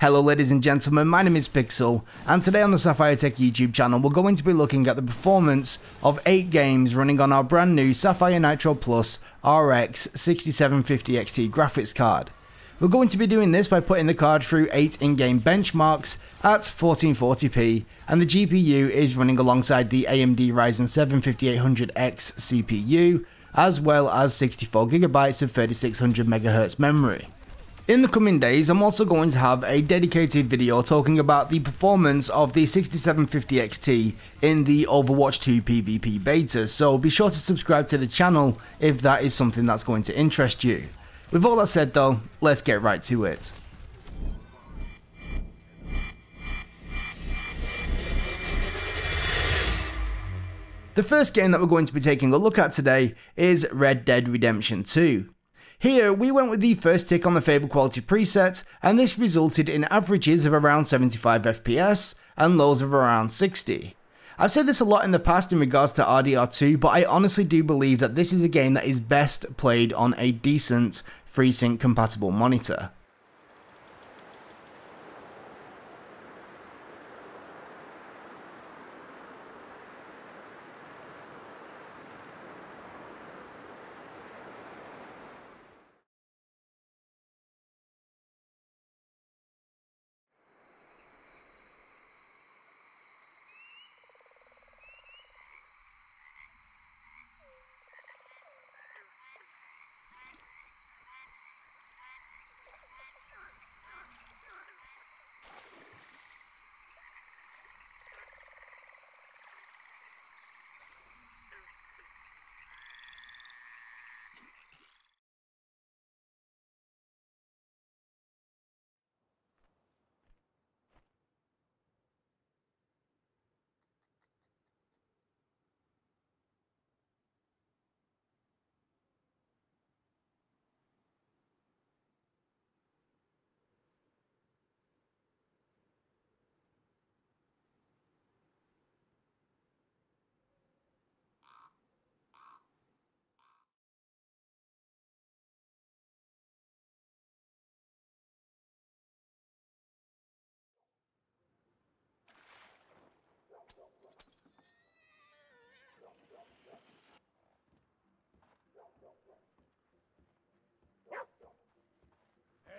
Hello ladies and gentlemen, my name is Pixel, and today on the Sapphire Tech YouTube channel we're going to be looking at the performance of 8 games running on our brand new Sapphire Nitro RX 6750 XT graphics card. We're going to be doing this by putting the card through 8 in-game benchmarks at 1440p, and the GPU is running alongside the AMD Ryzen 7 5800X CPU, as well as 64GB of 3600MHz memory. In the coming days, I'm also going to have a dedicated video talking about the performance of the 6750 XT in the Overwatch 2 PvP beta, so be sure to subscribe to the channel if that is something that's going to interest you. With all that said though, let's get right to it. The first game that we're going to be taking a look at today is Red Dead Redemption 2. Here, we went with the first tick on the favored quality preset, and this resulted in averages of around 75 FPS and lows of around 60. I've said this a lot in the past in regards to RDR2, but I honestly do believe that this is a game that is best played on a decent FreeSync compatible monitor.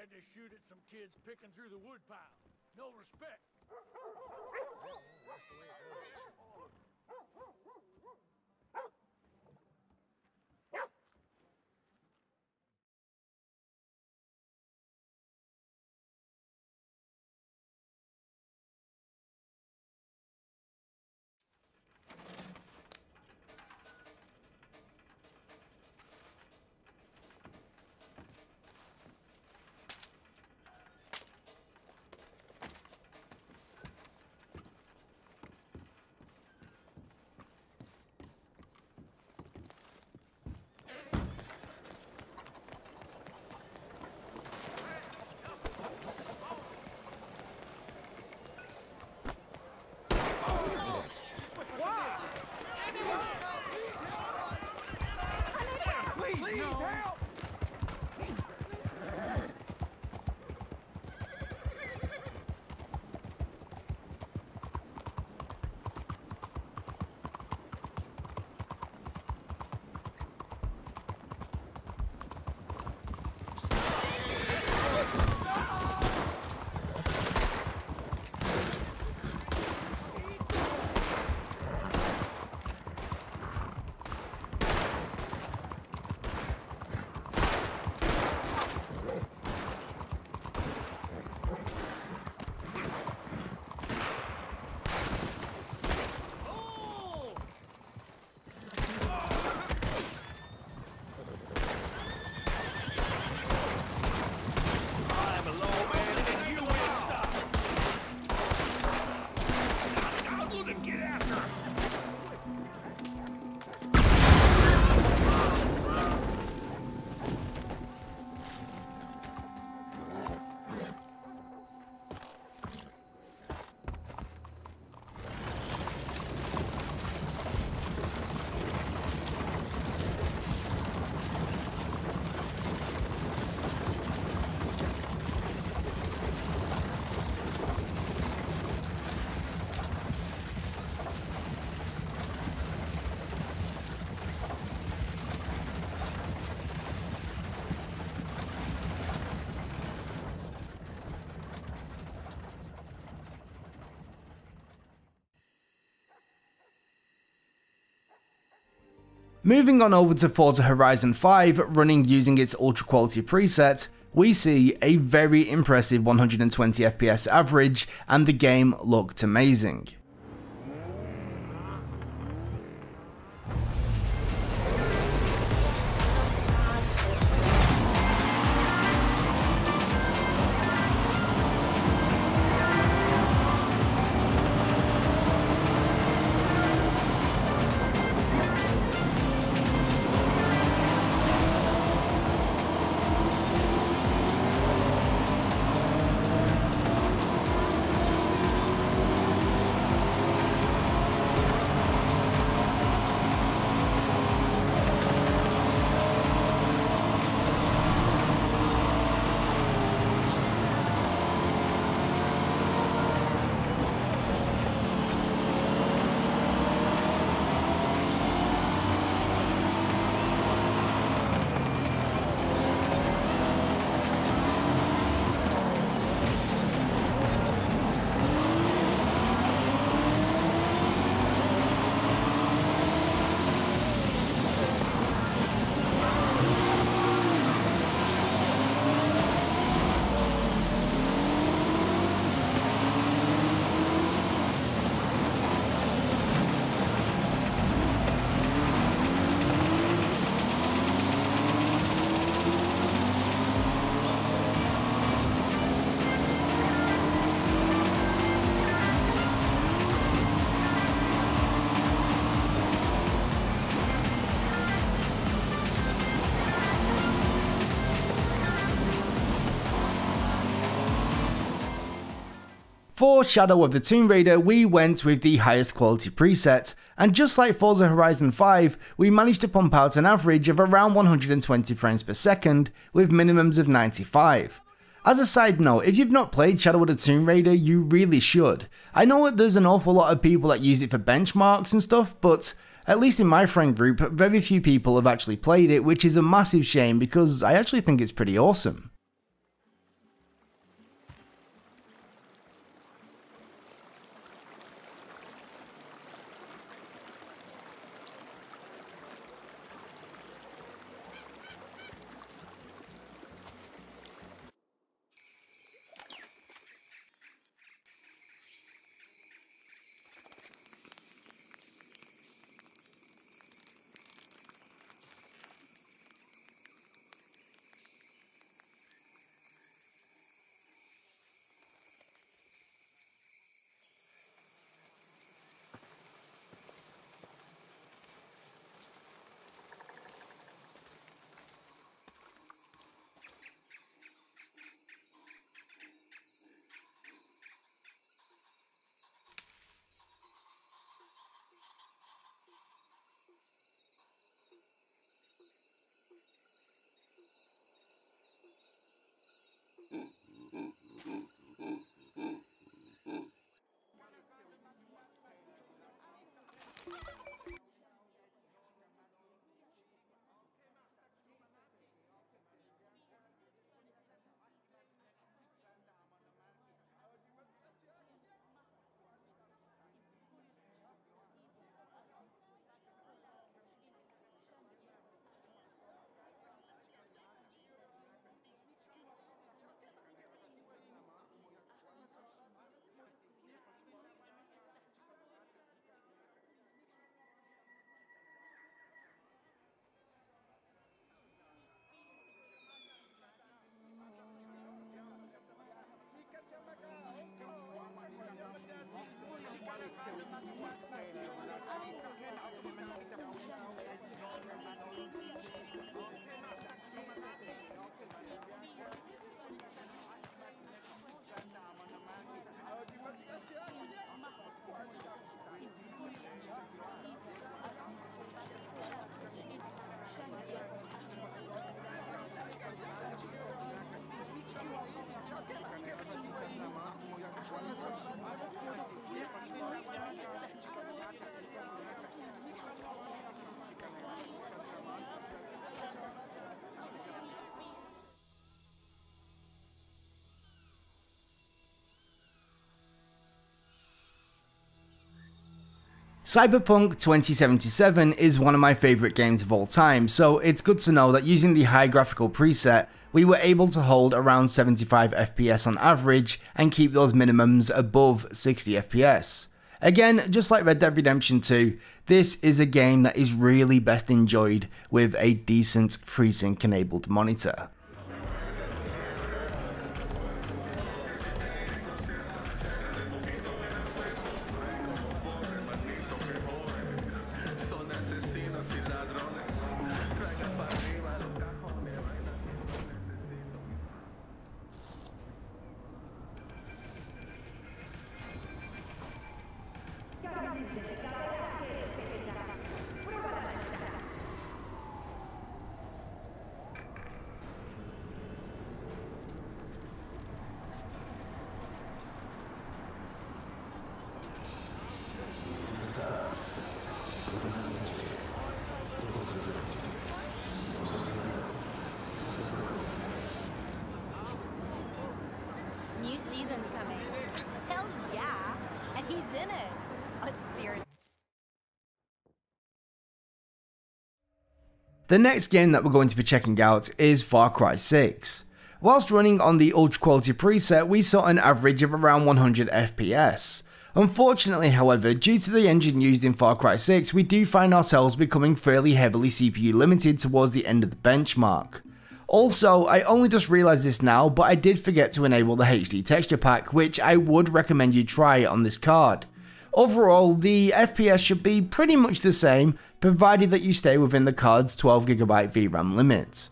Had to shoot at some kids picking through the woodpile. No respect. Well, that's the way it goes. Moving on over to Forza Horizon 5, running using its ultra quality preset, we see a very impressive 120 FPS average, and the game looked amazing. For Shadow of the Tomb Raider, we went with the highest quality preset, and just like Forza Horizon 5, we managed to pump out an average of around 120 frames per second, with minimums of 95. As a side note, if you've not played Shadow of the Tomb Raider, you really should. I know that there's an awful lot of people that use it for benchmarks and stuff, but at least in my friend group, very few people have actually played it, which is a massive shame because I actually think it's pretty awesome. Cyberpunk 2077 is one of my favourite games of all time, so it's good to know that using the high graphical preset, we were able to hold around 75 FPS on average and keep those minimums above 60 FPS. Again, just like Red Dead Redemption 2, this is a game that is really best enjoyed with a decent FreeSync enabled monitor. New season's coming. Hell yeah! And he's in it. Oh, seriously. The next game that we're going to be checking out is Far Cry 6. Whilst running on the ultra quality preset, we saw an average of around 100 FPS. Unfortunately, however, due to the engine used in Far Cry 6, we do find ourselves becoming fairly heavily CPU limited towards the end of the benchmark. Also, I only just realised this now, but I did forget to enable the HD texture pack, which I would recommend you try on this card. Overall, the FPS should be pretty much the same, provided that you stay within the card's 12GB VRAM limit.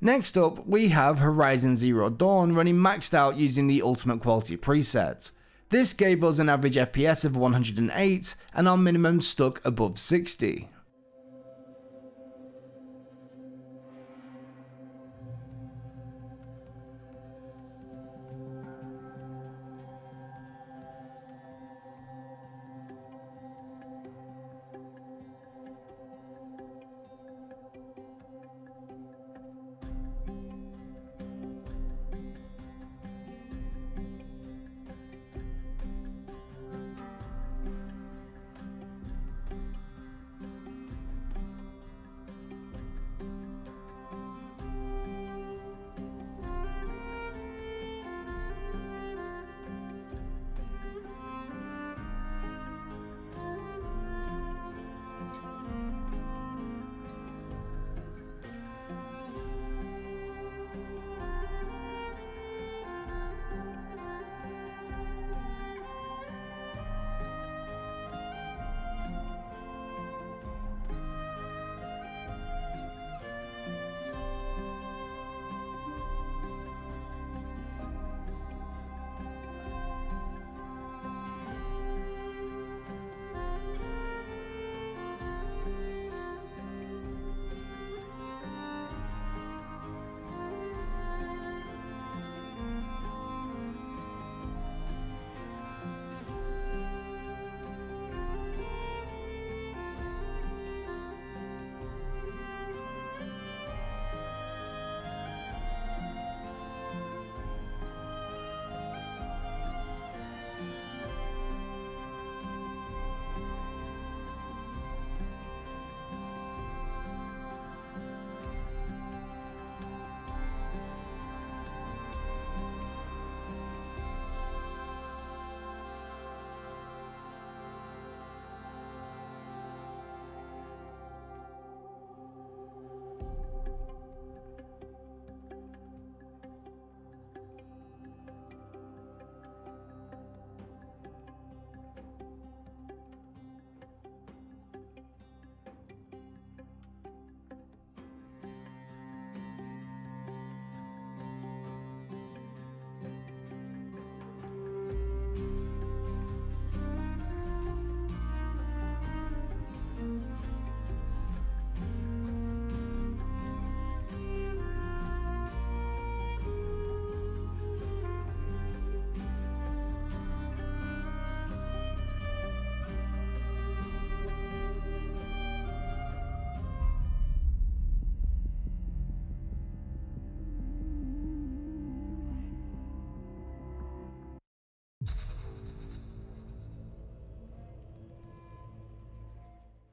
Next up, we have Horizon Zero Dawn running maxed out using the ultimate quality preset. This gave us an average FPS of 108 and our minimum stuck above 60.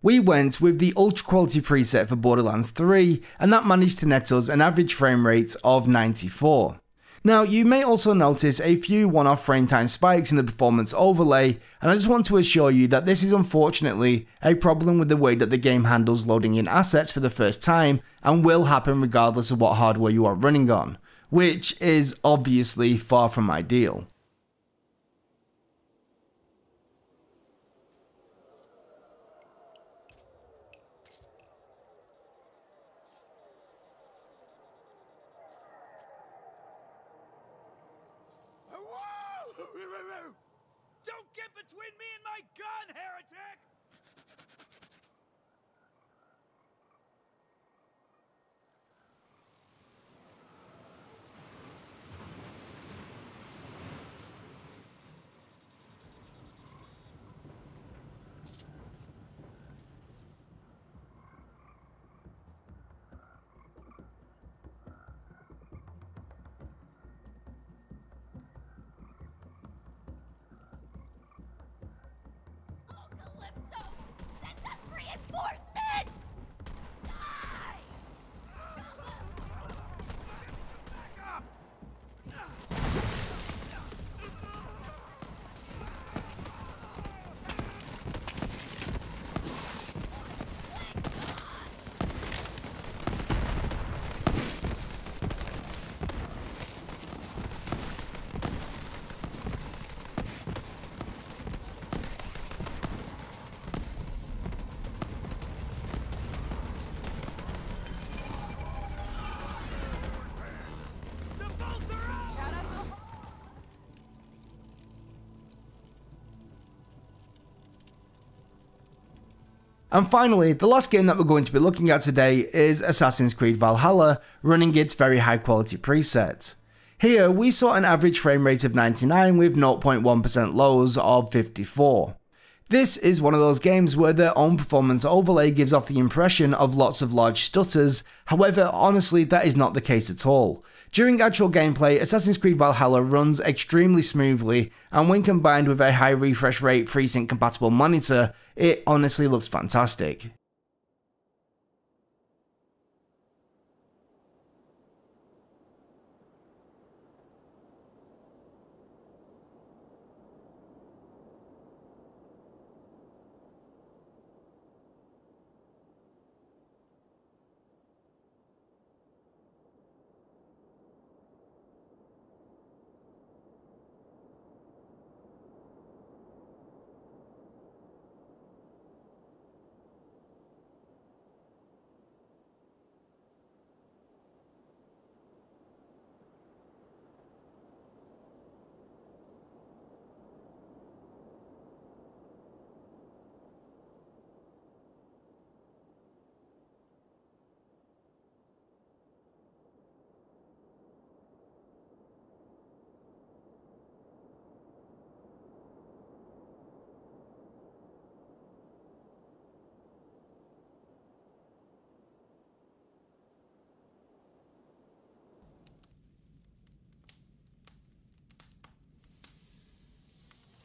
We went with the ultra quality preset for Borderlands 3, and that managed to net us an average frame rate of 94. Now, you may also notice a few one-off frame time spikes in the performance overlay, and I just want to assure you that this is unfortunately a problem with the way that the game handles loading in assets for the first time, and will happen regardless of what hardware you are running on, which is obviously far from ideal. Don't get between me and my gun, heretic! Calypso! Send us reinforcements! Die! Back up! The bolts are out! Shout out to And finally, the last game that we're going to be looking at today is Assassin's Creed Valhalla, running its very high quality preset. Here, we saw an average frame rate of 99 with 0.1% lows of 54. This is one of those games where their own performance overlay gives off the impression of lots of large stutters, however honestly that is not the case at all. During actual gameplay, Assassin's Creed Valhalla runs extremely smoothly, and when combined with a high refresh rate FreeSync compatible monitor, it honestly looks fantastic.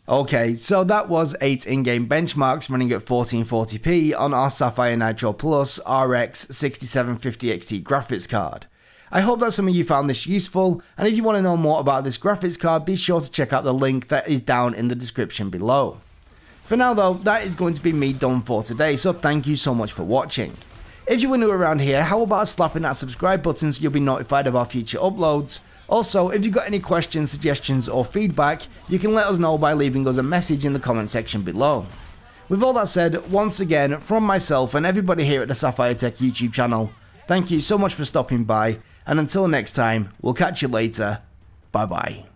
Okay, so that was 8 in-game benchmarks running at 1440p on our Sapphire Nitro Plus RX 6750 XT graphics card. I hope that some of you found this useful, and if you want to know more about this graphics card, be sure to check out the link that is down in the description below. For now though, that is going to be me done for today, so thank you so much for watching. If you were new around here, how about slapping that subscribe button so you'll be notified of our future uploads? Also, if you've got any questions, suggestions or feedback, you can let us know by leaving us a message in the comment section below. With all that said, once again, from myself and everybody here at the Sapphire Tech YouTube channel, thank you so much for stopping by, and until next time, we'll catch you later. Bye bye.